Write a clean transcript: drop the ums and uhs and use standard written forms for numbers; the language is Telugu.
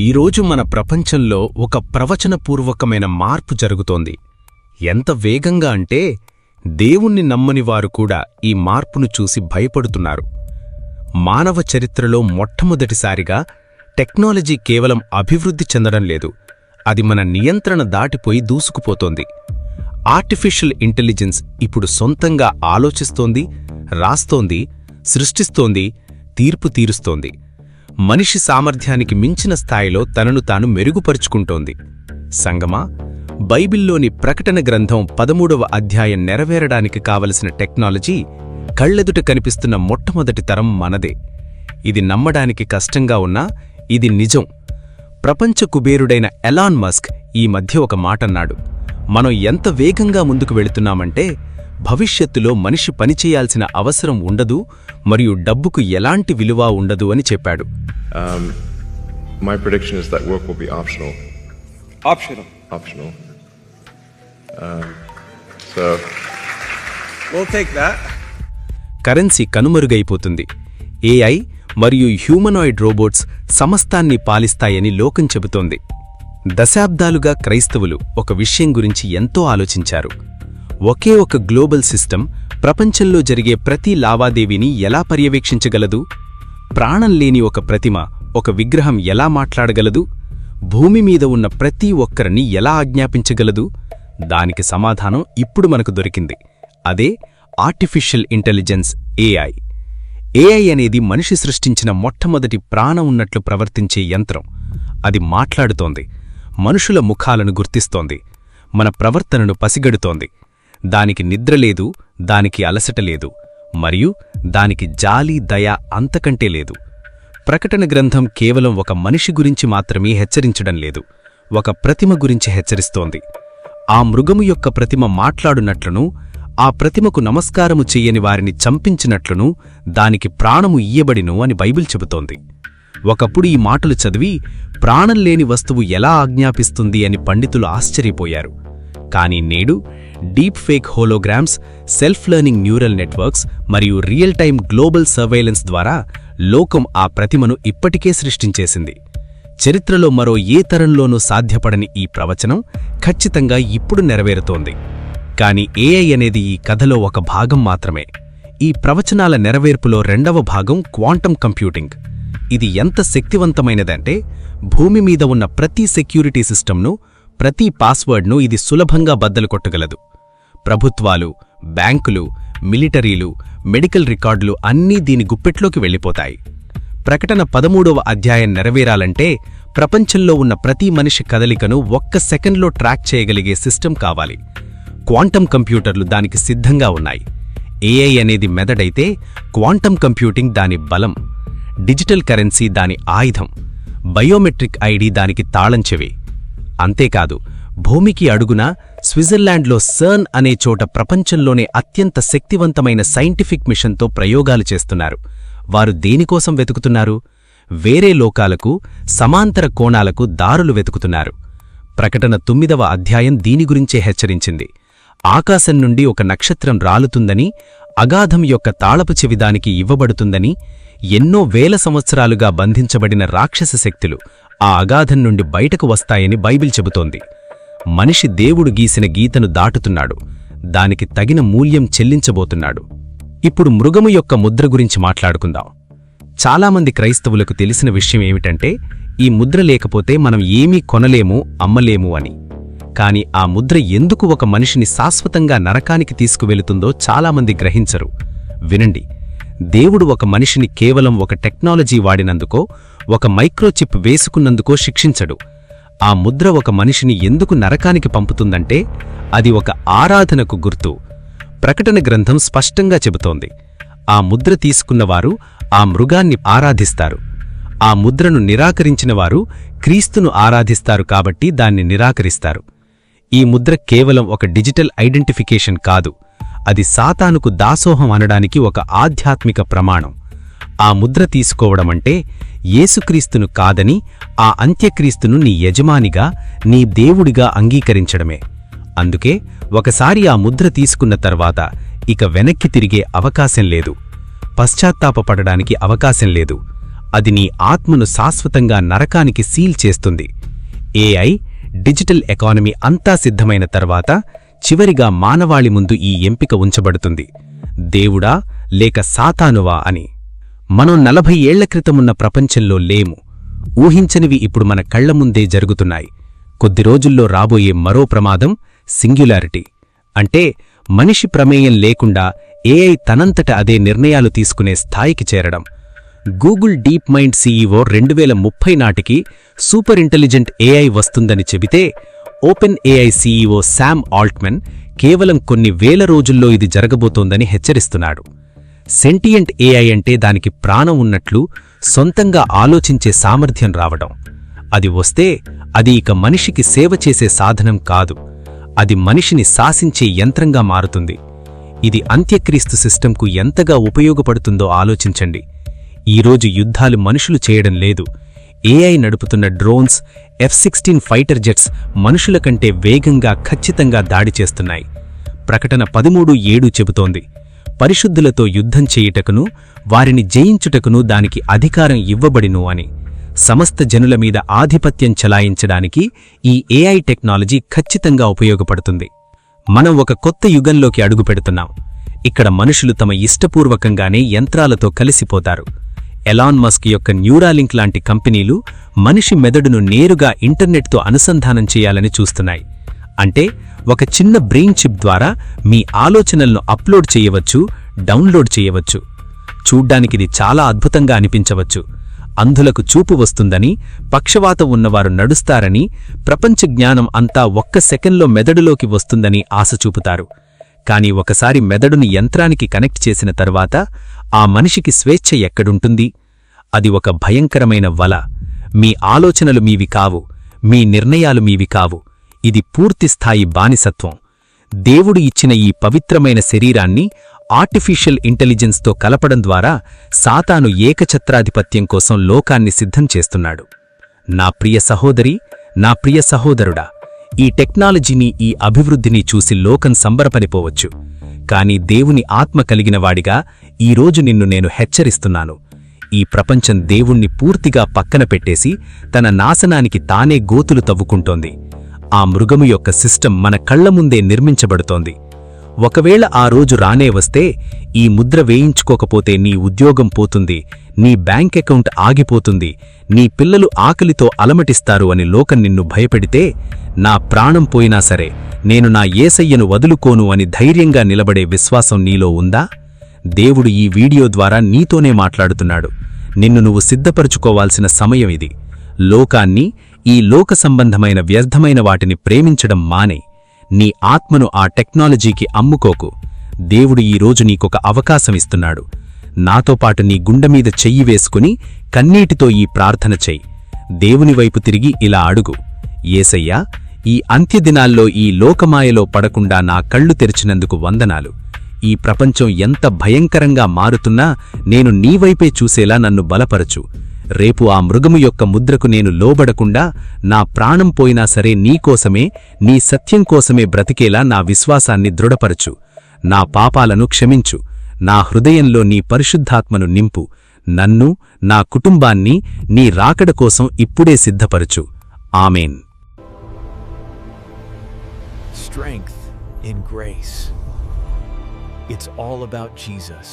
ఈరోజు మన ప్రపంచంలో ఒక ప్రవచనపూర్వకమైన మార్పు జరుగుతోంది. ఎంత వేగంగా అంటే దేవుణ్ణి నమ్మని వారు కూడా ఈ మార్పును చూసి భయపడుతున్నారు. మానవ చరిత్రలో మొట్టమొదటిసారిగా టెక్నాలజీ కేవలం అభివృద్ధి చెందడం లేదు, అది మన నియంత్రణ దాటిపోయి దూసుకుపోతోంది. ఆర్టిఫిషియల్ ఇంటెలిజెన్స్ ఇప్పుడు సొంతంగా ఆలోచిస్తోంది, రాస్తోంది, సృష్టిస్తోంది, తీర్పు తీరుస్తోంది. మనిషి సామర్థ్యానికి మించిన స్థాయిలో తనను తాను మెరుగుపరుచుకుంటోంది. సంగమా, బైబిల్లోని ప్రకటన గ్రంథం 13వ అధ్యాయం నెరవేరడానికి కావలసిన టెక్నాలజీ కళ్లెదుట కనిపిస్తున్న మొట్టమొదటి తరం మనదే. ఇది నమ్మడానికి కష్టంగా ఉన్నా ఇది నిజం. ప్రపంచ కుబేరుడైన ఎలాన్ మస్క్ ఈ మధ్య ఒక మాటన్నాడు. మనం ఎంత వేగంగా ముందుకు వెళుతున్నామంటే భవిష్యత్తులో మనిషి పనిచేయాల్సిన అవసరం ఉండదు మరియు డబ్బుకు ఎలాంటి విలువ ఉండదు అని చెప్పాడు. My prediction is that work will be optional. Optional. So we'll take that. Currency కనుమరుగైపోతుంది. ఏఐ మరియు హ్యూమనాయిడ్ రోబోట్స్ సమస్తాన్ని పాలిస్తాయని లోకం చెబుతోంది. దశాబ్దాలుగా క్రైస్తవులు ఒక విషయం గురించి ఎంతో ఆలోచించారు. ఒకే ఒక గ్లోబల్ సిస్టమ్ ప్రపంచంలో జరిగే ప్రతి లావాదేవీని ఎలా పర్యవేక్షించగలదు? ప్రాణం లేని ఒక ప్రతిమ, ఒక విగ్రహం ఎలా మాట్లాడగలదు? భూమి మీద ఉన్న ప్రతి ఒక్కరిని ఎలా ఆజ్ఞాపించగలదు? దానికి సమాధానం ఇప్పుడు మనకు దొరికింది. అదే ఆర్టిఫిషియల్ ఇంటెలిజెన్స్, ఏఐ. ఏఐ అనేది మనిషి సృష్టించిన మొట్టమొదటి ప్రాణం ఉన్నట్లు ప్రవర్తించే యంత్రం. అది మాట్లాడుతోంది, మనుషుల ముఖాలను గుర్తిస్తోంది, మన ప్రవర్తనను పసిగడుతోంది. దానికి నిద్రలేదు, దానికి అలసట లేదు, మరియు దానికి జాలి, దయ అంతకంటే లేదు. ప్రకటన గ్రంథం కేవలం ఒక మనిషి గురించి మాత్రమే హెచ్చరించడం లేదు, ఒక ప్రతిమ గురించి హెచ్చరిస్తోంది. ఆ మృగము యొక్క ప్రతిమ మాట్లాడునట్లును, ఆ ప్రతిమకు నమస్కారము చెయ్యని వారిని చంపించినట్లును దానికి ప్రాణము ఇయ్యబడిను అని బైబిల్ చెబుతోంది. ఒకప్పుడు ఈ మాటలు చదివి ప్రాణం లేని వస్తువు ఎలా ఆజ్ఞాపిస్తుంది అని పండితులు ఆశ్చర్యపోయారు. కానీ నేడు deep fake holograms, self learning neural networks మరియు రియల్ టైమ్ గ్లోబల్ సర్వేలెన్స్ ద్వారా లోకం ఆ ప్రతిమను ఇప్పటికే సృష్టించేసింది. చరిత్రలో మరో ఏ తరంలోనూ సాధ్యపడని ఈ ప్రవచనం ఖచ్చితంగా ఇప్పుడు నెరవేరుతోంది. కాని ఏఐ అనేది ఈ కథలో ఒక భాగం మాత్రమే. ఈ ప్రవచనాల నెరవేర్పులో రెండవ భాగం క్వాంటం కంప్యూటింగ్. ఇది ఎంత శక్తివంతమైనదంటే భూమి మీద ఉన్న ప్రతి సెక్యూరిటీ సిస్టమ్ను, ప్రతి పాస్వర్డ్ను ఇది సులభంగా బద్దలు కొట్టగలదు. ప్రభుత్వాలు, బ్యాంకులు, మిలిటరీలు, మెడికల్ రికార్డులు అన్నీ దీని గుప్పెట్లోకి వెళ్ళిపోతాయి. ప్రకటన 13వ అధ్యాయం నెరవేరాలంటే ప్రపంచంలో ఉన్న ప్రతి మనిషి కదలికను ఒక్క సెకండ్లో ట్రాక్ చేయగలిగే సిస్టమ్ కావాలి. క్వాంటం కంప్యూటర్లు దానికి సిద్ధంగా ఉన్నాయి. ఏఐ అనేది మెదడైతే క్వాంటం కంప్యూటింగ్ దాని బలం, డిజిటల్ కరెన్సీ దాని ఆయుధం, బయోమెట్రిక్ ఐడి దానికి తాళం చెవి. అంతేకాదు, భూమికి అడుగున స్విట్జర్లాండ్లో సర్న్ అనే చోట ప్రపంచంలోనే అత్యంత శక్తివంతమైన సైంటిఫిక్ మిషన్తో ప్రయోగాలు చేస్తున్నారు. వారు దేనికోసం వెతుకుతున్నారు? వేరే లోకాలకు, సమాంతర కోణాలకు దారులు వెతుకుతున్నారు. ప్రకటన 9వ అధ్యాయం దీని గురించే హెచ్చరించింది. ఆకాశం నుండి ఒక నక్షత్రం రాలుతుందని, అగాధం యొక్క తాళపు చెవిదానికి ఇవ్వబడుతుందని, ఎన్నో వేల సంవత్సరాలుగా బంధించబడిన రాక్షస శక్తులు ఆ అగాధం నుండి బయటకు వస్తాయని బైబిల్ చెబుతోంది. మనిషి దేవుడు గీసిన గీతను దాటుతున్నాడు, దానికి తగిన మూల్యం చెల్లించబోతున్నాడు. ఇప్పుడు మృగము యొక్క ముద్ర గురించి మాట్లాడుకుందాం. చాలామంది క్రైస్తవులకు తెలిసిన విషయం ఏమిటంటే ఈ ముద్ర లేకపోతే మనం ఏమీ కొనలేము, అమ్మలేము అని. కాని ఆ ముద్ర ఎందుకు ఒక మనిషిని శాశ్వతంగా నరకానికి తీసుకువెళుతుందో చాలామంది గ్రహించరు. వినండి, దేవుడు ఒక మనిషిని కేవలం ఒక టెక్నాలజీ వాడినందుకో, ఒక మైక్రోచిప్ వేసుకున్నందుకో శిక్షించడు. ఆ ముద్ర ఒక మనిషిని ఎందుకు నరకానికి పంపుతుందంటే అది ఒక ఆరాధనకు గుర్తు. ప్రకటన గ్రంథం స్పష్టంగా చెబుతోంది, ఆ ముద్ర తీసుకున్నవారు ఆ మృగాన్ని ఆరాధిస్తారు. ఆ ముద్రను నిరాకరించినవారు క్రీస్తును ఆరాధిస్తారు కాబట్టి దాన్ని నిరాకరిస్తారు. ఈ ముద్ర కేవలం ఒక డిజిటల్ ఐడెంటిఫికేషన్ కాదు, అది సాతానుకు దాసోహం అనడానికి ఒక ఆధ్యాత్మిక ప్రమాణం. ఆ ముద్ర తీసుకోవడమంటే యేసుక్రీస్తును కాదని ఆ అంత్యక్రీస్తును నీ యజమానిగా, నీ దేవుడిగా అంగీకరించడమే. అందుకే ఒకసారి ఆ ముద్ర తీసుకున్న తర్వాత ఇక వెనక్కి తిరిగే అవకాశం లేదు, పశ్చాత్తాపపడడానికి అవకాశం లేదు. అది నీ ఆత్మను శాశ్వతంగా నరకానికి సీల్ చేస్తుంది. ఏఐ, డిజిటల్ ఎకానమీ అంతా సిద్ధమైన తర్వాత చివరిగా మానవాళి ముందు ఈ ఎంపిక ఉంచబడుతుంది: దేవుడా లేక సాతానువా అని. మనం 40 ఏళ్ల క్రితమున్న ప్రపంచంలో లేము. ఊహించనివి ఇప్పుడు మన కళ్ల ముందే జరుగుతున్నాయి. కొద్ది రోజుల్లో రాబోయే మరో ప్రమాదం సింగ్యులారిటీ, అంటే మనిషి ప్రమేయం లేకుండా ఏఐ తనంతట అదే నిర్ణయాలు తీసుకునే స్థాయికి చేరడం. గూగుల్ డీప్ మైండ్ సీఈఓ 2030 నాటికి సూపర్ ఇంటెలిజెంట్ ఏఐ వస్తుందని చెబితే, open AI CEO Sam Altman కేవలం కొన్ని వేల రోజుల్లో ఇది జరగబోతోందని హెచ్చరిస్తున్నాడు. సెంటియంట్ ఏఐ అంటే దానికి ప్రాణం ఉన్నట్లు సొంతంగా ఆలోచించే సామర్థ్యం రావడం. అది వస్తే అది ఇక మనిషికి సేవ చేసే సాధనం కాదు, అది మనిషిని శాసించే యంత్రంగా మారుతుంది. ఇది అంత్యక్రీస్తు సిస్టంకు ఎంతగా ఉపయోగపడుతుందో ఆలోచించండి. ఈరోజు యుద్ధాలు మనుషులు చేయడం లేదు. ఏఐ నడుపుతున్న డ్రోన్స్, F-16 ఫైటర్ జెట్స్ మనుషుల కంటే వేగంగా, ఖచ్చితంగా దాడి చేస్తున్నాయి. ప్రకటన 13:7 చెబుతోంది, పరిశుద్ధులతో యుద్ధం చేయుటకును వారిని జయించుటకును దానికి అధికారం ఇవ్వబడిను అని. సమస్త జనుల మీద ఆధిపత్యం చెలాయించడానికి ఈ ఏఐ టెక్నాలజీ ఖచ్చితంగా ఉపయోగపడుతుంది. మనం ఒక కొత్త యుగంలోకి అడుగుపెడుతున్నాం. ఇక్కడ మనుషులు తమ ఇష్టపూర్వకంగానే యంత్రాలతో కలిసిపోతారు. ఎలాన్ మస్క్ యొక్క న్యూరాలింక్ లాంటి కంపెనీలు మనిషి మెదడును నేరుగా ఇంటర్నెట్తో అనుసంధానం చేయాలని చూస్తున్నాయి. అంటే ఒక చిన్న బ్రెయిన్ చిప్ ద్వారా మీ ఆలోచనలను అప్లోడ్ చేయవచ్చు, డౌన్లోడ్ చేయవచ్చు. చూడ్డానికిది చాలా అద్భుతంగా అనిపించవచ్చు. అంధులకు చూపు వస్తుందని, పక్షవాతం ఉన్నవారు నడుస్తారని, ప్రపంచ జ్ఞానం అంతా ఒక్క సెకండ్లో మెదడులోకి వస్తుందని ఆశ చూపుతారు. కాని ఒకసారి మెదడుని యంత్రానికి కనెక్ట్ చేసిన తర్వాత ఆ మనిషికి స్వేచ్ఛ ఎక్కడుంటుంది? అది ఒక భయంకరమైన వల. మీ ఆలోచనలు మీవి కావు, మీ నిర్ణయాలు మీవి కావు. ఇది పూర్తిస్థాయి బానిసత్వం. దేవుడు ఇచ్చిన ఈ పవిత్రమైన శరీరాన్ని ఆర్టిఫిషియల్ ఇంటెలిజెన్స్తో కలపడం ద్వారా సాతాను ఏకఛత్రాధిపత్యం కోసం లోకాన్ని సిద్ధం చేస్తున్నాడు. నా ప్రియ సహోదరి, నా ప్రియ సహోదరుడా, ఈ టెక్నాలజీని, ఈ అభివృద్ధిని చూసి లోకం సంబరపడిపోవచ్చు. కాని దేవుని ఆత్మ కలిగినవాడిగా ఈరోజు నిన్ను నేను హెచ్చరిస్తున్నాను. ఈ ప్రపంచం దేవుణ్ణి పూర్తిగా పక్కన పెట్టేసి తన నాశనానికి తానే గోతులు తవ్వుకుంటోంది. ఆ మృగము యొక్క సిస్టమ్ మన కళ్ల ముందే నిర్మించబడుతోంది. ఒకవేళ ఆ రోజు రానే వస్తే, ఈ ముద్ర వేయించుకోకపోతే నీ ఉద్యోగం పోతుంది, నీ బ్యాంక్ అకౌంట్ ఆగిపోతుంది, నీ పిల్లలు ఆకలితో అలమటిస్తారు అని లోకం నిన్ను భయపెడితే, నా ప్రాణం పోయినా సరే నేను నా యేసయ్యను వదులుకోను అని ధైర్యంగా నిలబడే విశ్వాసం నీలో ఉందా? దేవుడు ఈ వీడియో ద్వారా నీతోనే మాట్లాడుతున్నాడు. నిన్ను నువ్వు సిద్ధపరుచుకోవాల్సిన సమయం ఇది. లోకాన్ని, ఈ లోక సంబంధమైన వ్యర్థమైన వాటిని ప్రేమించడం మానే. నీ ఆత్మను ఆ టెక్నాలజీకి అమ్ముకోకు. దేవుడు ఈరోజు నీకొక అవకాశమిస్తున్నాడు. నాతో పాటు నీ గుండెమీద చెయ్యి వేసుకుని కన్నీటితో ఈ ప్రార్థన చెయ్యి. దేవుని వైపు తిరిగి ఇలా అడుగు: యేసయ్యా, ఈ అంత్యదినాల్లో ఈ లోకమాయలో పడకుండా నా కళ్ళు తెరిచినందుకు వందనాలు. ఈ ప్రపంచం ఎంత భయంకరంగా మారుతున్నా నేను నీవైపే చూసేలా నన్ను బలపరచు. రేపు ఆ మృగము యొక్క ముద్రకు నేను లోబడకుండా, నా ప్రాణం పోయినా సరే నీకోసమే, నీ సత్యం కోసమే బ్రతికేలా నా విశ్వాసాన్ని దృఢపరచు. నా పాపాలను క్షమించు. నా హృదయంలో నీ పరిశుద్ధాత్మను నింపు. నన్ను, నా కుటుంబాన్ని నీ రాకడ కోసం ఇప్పుడే సిద్ధపరచు. ఆమేన్. Strength in grace. It's all about Jesus.